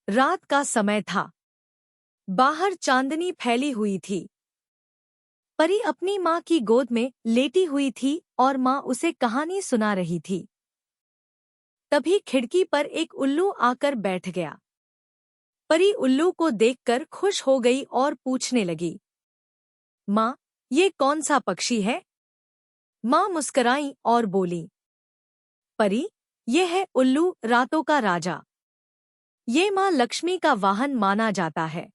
रात का समय था। बाहर चांदनी फैली हुई थी। परी अपनी माँ की गोद में लेटी हुई थी और माँ उसे कहानी सुना रही थी। तभी खिड़की पर एक उल्लू आकर बैठ गया। परी उल्लू को देखकर खुश हो गई और पूछने लगी, माँ, ये कौन सा पक्षी है? माँ मुस्कराई और बोली, परी, ये है उल्लू, रातों का राजा। ये माँ लक्ष्मी का वाहन माना जाता है।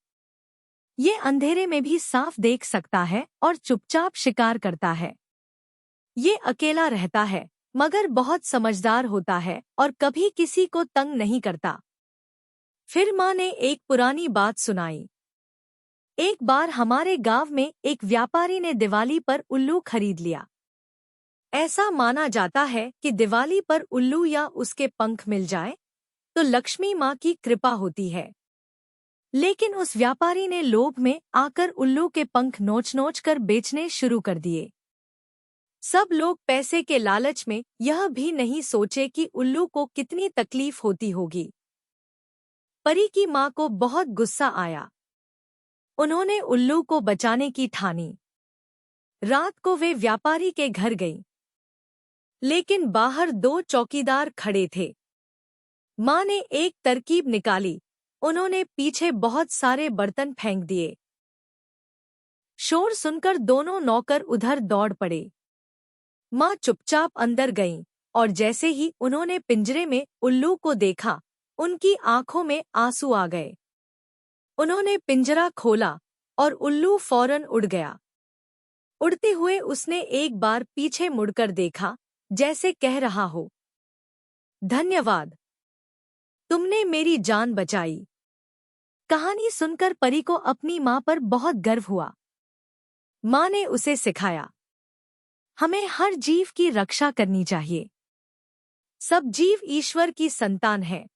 ये अंधेरे में भी साफ देख सकता है और चुपचाप शिकार करता है। ये अकेला रहता है, मगर बहुत समझदार होता है और कभी किसी को तंग नहीं करता। फिर माँ ने एक पुरानी बात सुनाई। एक बार हमारे गांव में एक व्यापारी ने दिवाली पर उल्लू खरीद लिया। ऐसा माना जाता है कि दिवाली पर उल्लू या उसके पंख मिल जाए तो लक्ष्मी माँ की कृपा होती है। लेकिन उस व्यापारी ने लोभ में आकर उल्लू के पंख नोच नोच कर बेचने शुरू कर दिए। सब लोग पैसे के लालच में यह भी नहीं सोचे कि उल्लू को कितनी तकलीफ होती होगी। परी की माँ को बहुत गुस्सा आया। उन्होंने उल्लू को बचाने की ठानी। रात को वे व्यापारी के घर गईं। लेकिन बाहर दो चौकीदार खड़े थे। माँ ने एक तरकीब निकाली। उन्होंने पीछे बहुत सारे बर्तन फेंक दिए। शोर सुनकर दोनों नौकर उधर दौड़ पड़े। माँ चुपचाप अंदर गईं और जैसे ही उन्होंने पिंजरे में उल्लू को देखा, उनकी आंखों में आंसू आ गए। उन्होंने पिंजरा खोला और उल्लू फौरन उड़ गया। उड़ते हुए उसने एक बार पीछे मुड़कर देखा, जैसे कह रहा हो, धन्यवाद, तुमने मेरी जान बचाई। कहानी सुनकर परी को अपनी माँ पर बहुत गर्व हुआ। माँ ने उसे सिखाया, हमें हर जीव की रक्षा करनी चाहिए। सब जीव ईश्वर की संतान है।